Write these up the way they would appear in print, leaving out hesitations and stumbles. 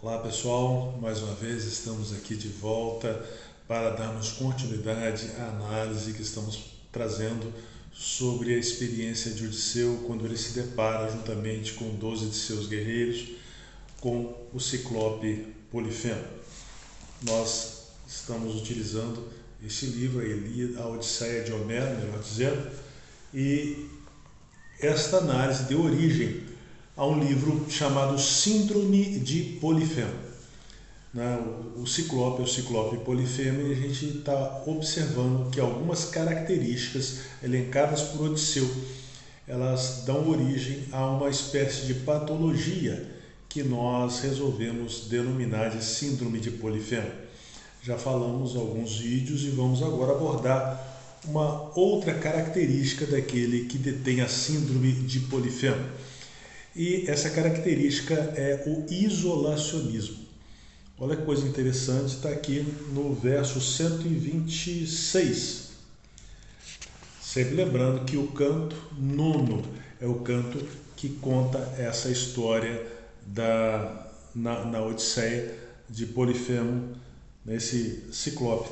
Olá pessoal, mais uma vez estamos aqui de volta para darmos continuidade à análise que estamos trazendo sobre a experiência de Odisseu quando ele se depara juntamente com 12 de seus guerreiros com o Ciclope Polifemo. Nós estamos utilizando este livro, a Odisseia de Homero, melhor dizendo, e esta análise deu origem a um livro chamado Síndrome de Polifemo. O Ciclope é o Ciclope Polifemo e a gente está observando que algumas características elencadas por Odisseu, elas dão origem a uma espécie de patologia que nós resolvemos denominar de Síndrome de Polifemo. Já falamos em alguns vídeos e vamos agora abordar uma outra característica daquele que detém a Síndrome de Polifemo. E essa característica é o isolacionismo. Olha que coisa interessante, está aqui no verso 126. Sempre lembrando que o canto nono é o canto que conta essa história na Odisseia de Polifemo, nesse ciclope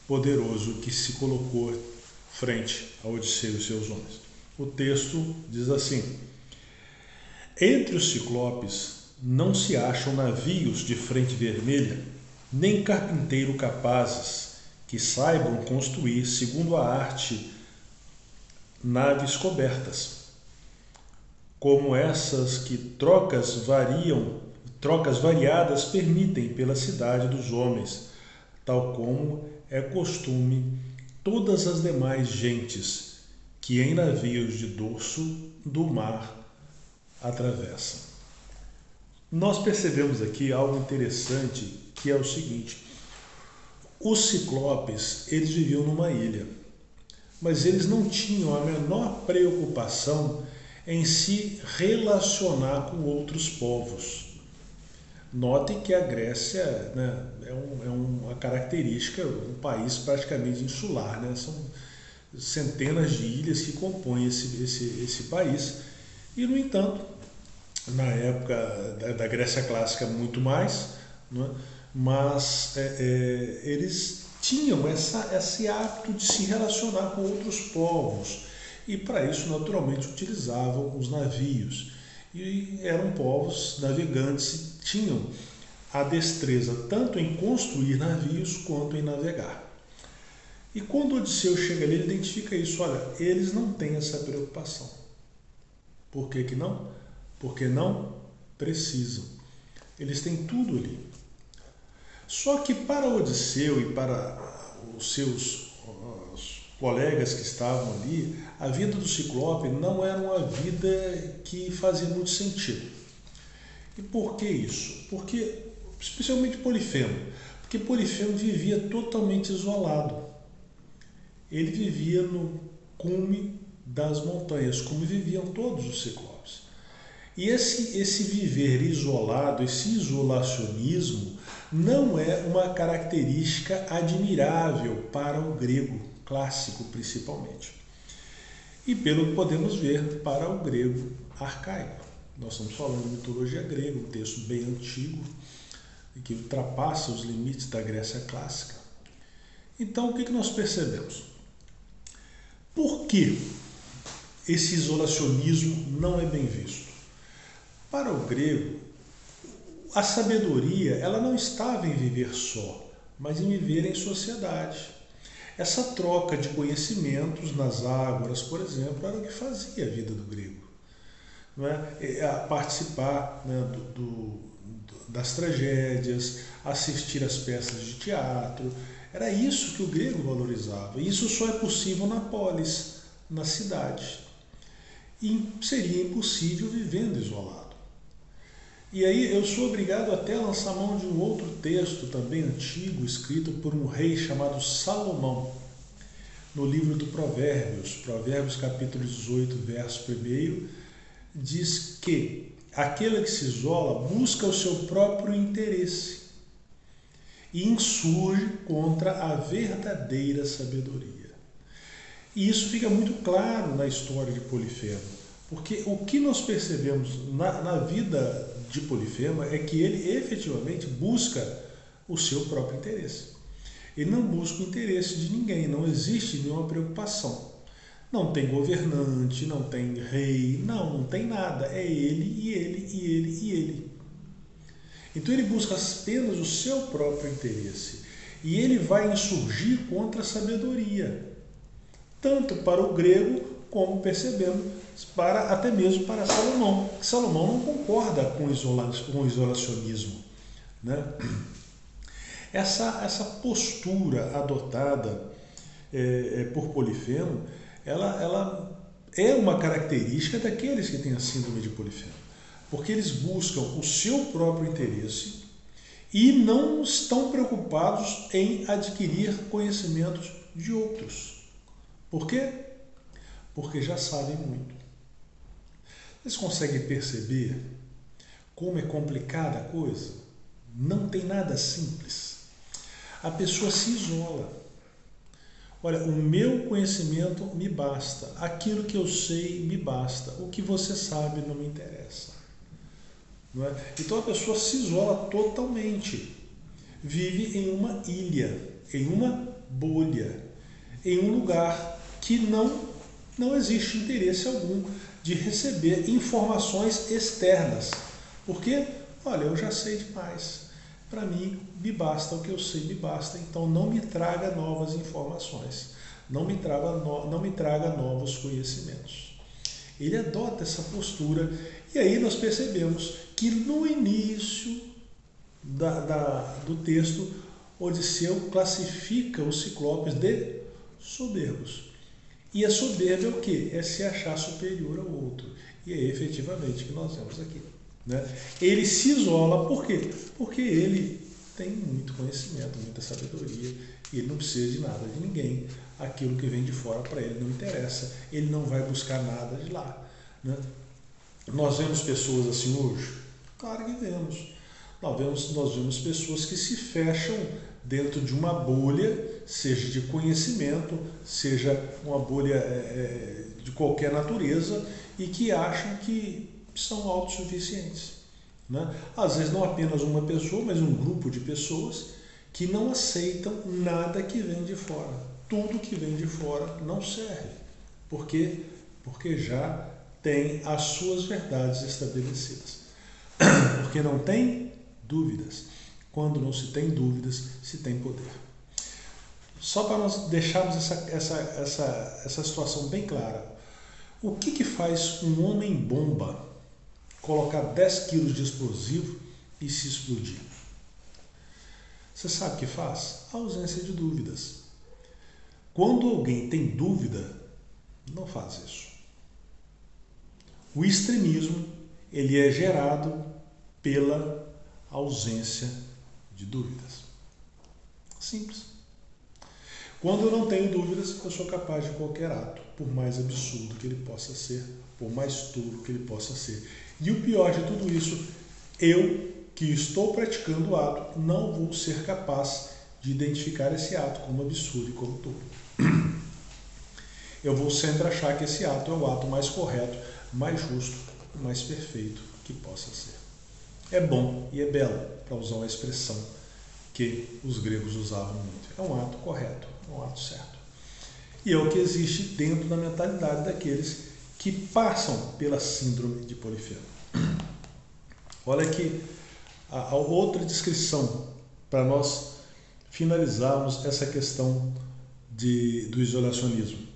poderoso que se colocou frente a Odisseu e seus homens. O texto diz assim: entre os ciclopes não se acham navios de frente vermelha, nem carpinteiro capazes, que saibam construir, segundo a arte, naves cobertas, como essas que trocas variadas permitem pela cidade dos homens, tal como é costume todas as demais gentes que em navios de dorso do mar atravessam. Nós percebemos aqui algo interessante, que é o seguinte: os ciclopes, eles viviam numa ilha, mas eles não tinham a menor preocupação em se relacionar com outros povos. Notem que a Grécia, é uma característica, um país praticamente insular, São centenas de ilhas que compõem esse país. E, no entanto, na época da Grécia Clássica, muito mais, mas eles tinham esse hábito de se relacionar com outros povos e, para isso, naturalmente, utilizavam os navios. E eram povos navegantes e tinham a destreza tanto em construir navios quanto em navegar. E quando Odisseu chega ali, ele identifica isso: olha, eles não têm essa preocupação. Por que não? Porque não precisam. Eles têm tudo ali. Só que para Odisseu e para os seus colegas que estavam ali, a vida do Ciclope não era uma vida que fazia muito sentido. E por que isso? Porque, especialmente Polifemo, porque Polifemo vivia totalmente isolado. Ele vivia no cume das montanhas, como viviam todos os ciclopes. E esse viver isolado, esse isolacionismo, não é uma característica admirável para o grego clássico, principalmente. E pelo que podemos ver, para o grego arcaico. Nós estamos falando de mitologia grega, um texto bem antigo, e que ultrapassa os limites da Grécia clássica. Então, o que nós percebemos? Por que esse isolacionismo não é bem visto? Para o grego, a sabedoria ela não estava em viver só, mas em viver em sociedade. Essa troca de conhecimentos nas ágoras, por exemplo, era o que fazia a vida do grego. Participar das tragédias, assistir às peças de teatro, era isso que o grego valorizava. E isso só é possível na polis, na cidade. E seria impossível vivendo isolado. E aí eu sou obrigado até a lançar mão de um outro texto também antigo, escrito por um rei chamado Salomão, no livro do Provérbios capítulo 18, verso 1, diz que aquele que se isola busca o seu próprio interesse e insurge contra a verdadeira sabedoria. E isso fica muito claro na história de Polifemo, porque o que nós percebemos na vida de Polifemo é que ele efetivamente busca o seu próprio interesse. Ele não busca o interesse de ninguém, não existe nenhuma preocupação. Não tem governante, não tem rei, não tem nada. É ele e ele e ele e ele. Então ele busca apenas o seu próprio interesse. E ele vai insurgir contra a sabedoria. Tanto para o grego, como percebemos, até mesmo para Salomão. Salomão não concorda com o isolacionismo, né? Essa postura adotada por Polifemo, ela é uma característica daqueles que têm a síndrome de Polifemo, porque eles buscam o seu próprio interesse e não estão preocupados em adquirir conhecimentos de outros. Por quê? Porque já sabem muito. Vocês conseguem perceber como é complicada a coisa? Não tem nada simples. A pessoa se isola. Olha, o meu conhecimento me basta. Aquilo que eu sei me basta. O que você sabe não me interessa. Não é? Então a pessoa se isola totalmente. Vive em uma ilha, em uma bolha, em um lugar que não existe interesse algum de receber informações externas. Porque, olha, eu já sei demais. Para mim, me basta o que eu sei, me basta. Então, não me traga novas informações. Não me traga novos conhecimentos. Ele adota essa postura. E aí nós percebemos que no início do texto, Odisseu classifica os ciclopes de soberbos. E a soberba é o quê? É se achar superior ao outro. E é efetivamente o que nós vemos aqui. Né? Ele se isola, por quê? Porque ele tem muito conhecimento, muita sabedoria, e ele não precisa de nada de ninguém. Aquilo que vem de fora para ele não interessa, ele não vai buscar nada de lá. Né? Nós vemos pessoas assim hoje? Claro que vemos. Nós vemos pessoas que se fecham dentro de uma bolha, seja de conhecimento, seja uma bolha de qualquer natureza, e que acham que são autossuficientes. Né? Às vezes não apenas uma pessoa, mas um grupo de pessoas que não aceitam nada que vem de fora. Tudo que vem de fora não serve. Por quê? Porque já tem as suas verdades estabelecidas. Porque não tem dúvidas. Quando não se tem dúvidas, se tem poder. Só para nós deixarmos essa situação bem clara. O que faz um homem-bomba colocar 10 quilos de explosivo e se explodir? Você sabe o que faz? A ausência de dúvidas. Quando alguém tem dúvida, não faz isso. O extremismo, ele é gerado pela ausência de dúvidas. Simples. Quando eu não tenho dúvidas, eu sou capaz de qualquer ato, por mais absurdo que ele possa ser, por mais tolo que ele possa ser. E o pior de tudo isso, eu que estou praticando o ato, não vou ser capaz de identificar esse ato como absurdo e como tolo. Eu vou sempre achar que esse ato é o ato mais correto, mais justo, mais perfeito que possa ser. É bom e é belo, para usar uma expressão que os gregos usavam muito. É um ato correto, é um ato certo. E é o que existe dentro da mentalidade daqueles que passam pela síndrome de Polifemo. Olha aqui a outra descrição para nós finalizarmos essa questão do isolacionismo.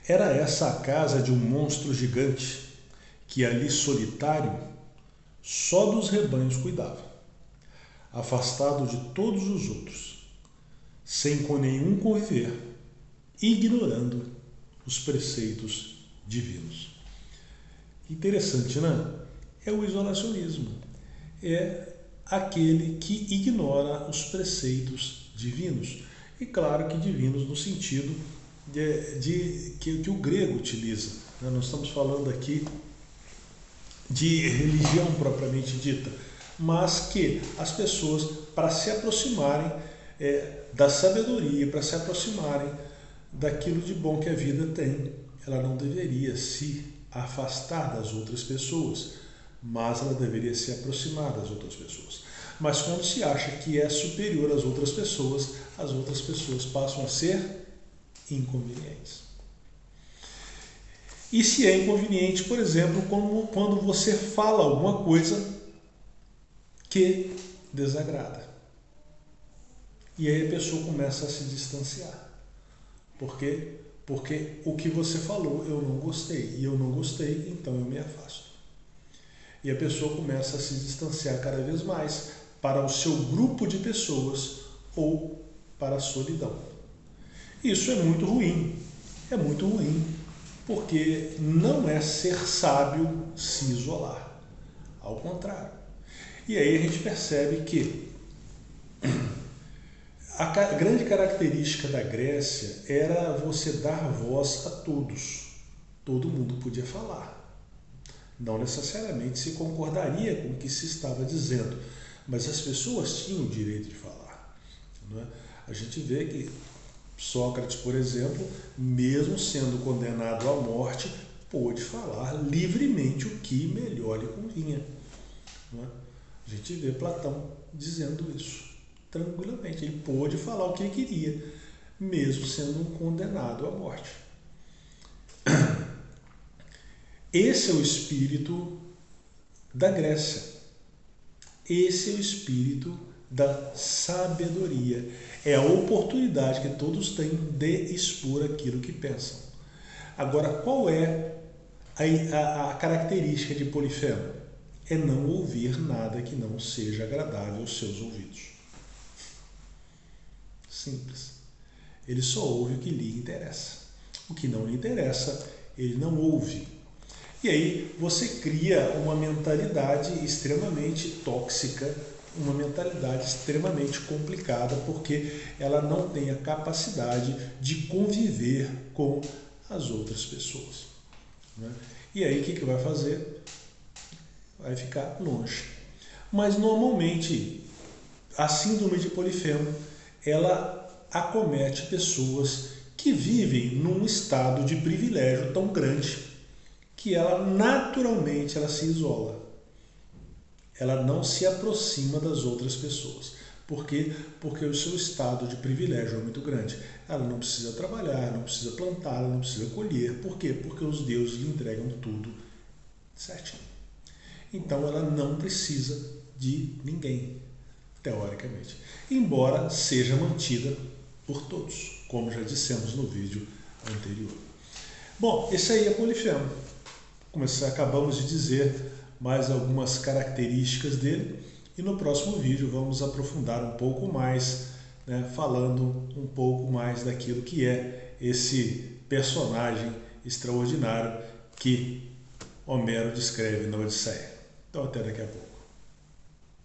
Era essa a casa de um monstro gigante que ali solitário só dos rebanhos cuidava, afastado de todos os outros, sem com nenhum conviver, ignorando os preceitos divinos. Interessante, né? É o isolacionismo. É aquele que ignora os preceitos divinos. E claro que divinos no sentido que o grego utiliza. Né? Nós estamos falando aqui de religião propriamente dita, mas que as pessoas, para se aproximarem da sabedoria, para se aproximarem daquilo de bom que a vida tem, ela não deveria se afastar das outras pessoas, mas ela deveria se aproximar das outras pessoas. Mas quando se acha que é superior às outras pessoas passam a ser inconvenientes. E se é inconveniente, por exemplo, quando você fala alguma coisa que desagrada. E aí a pessoa começa a se distanciar. Por quê? Porque o que você falou eu não gostei. E eu não gostei, então eu me afasto. E a pessoa começa a se distanciar cada vez mais para o seu grupo de pessoas ou para a solidão. Isso é muito ruim. É muito ruim, porque não é ser sábio se isolar. Ao contrário. E aí a gente percebe que a grande característica da Grécia era você dar voz a todos. Todo mundo podia falar. Não necessariamente se concordaria com o que se estava dizendo, mas as pessoas tinham o direito de falar. Não é? A gente vê que Sócrates, por exemplo, mesmo sendo condenado à morte, pôde falar livremente o que melhor lhe convinha. Não é? A gente vê Platão dizendo isso tranquilamente. Ele pôde falar o que ele queria, mesmo sendo condenado à morte. Esse é o espírito da Grécia. Esse é o espírito da sabedoria. É a oportunidade que todos têm de expor aquilo que pensam. Agora, qual é a característica de Polifemo? É não ouvir nada que não seja agradável aos seus ouvidos. Simples. Ele só ouve o que lhe interessa. O que não lhe interessa, ele não ouve. E aí você cria uma mentalidade extremamente tóxica, uma mentalidade extremamente complicada, porque ela não tem a capacidade de conviver com as outras pessoas. Né? E aí o que vai fazer? Vai ficar longe. Mas normalmente a síndrome de Polifemo, ela acomete pessoas que vivem num estado de privilégio tão grande que ela naturalmente se isola. Ela não se aproxima das outras pessoas. Por quê? Porque o seu estado de privilégio é muito grande. Ela não precisa trabalhar, não precisa plantar, ela não precisa colher. Por quê? Porque os deuses lhe entregam tudo certinho. Então ela não precisa de ninguém, teoricamente. Embora seja mantida por todos, como já dissemos no vídeo anterior. Bom, esse aí é Polifemo. Acabamos de dizer mais algumas características dele e no próximo vídeo vamos aprofundar um pouco mais, né, falando um pouco mais daquilo que é esse personagem extraordinário que Homero descreve na Odisseia. Então até daqui a pouco.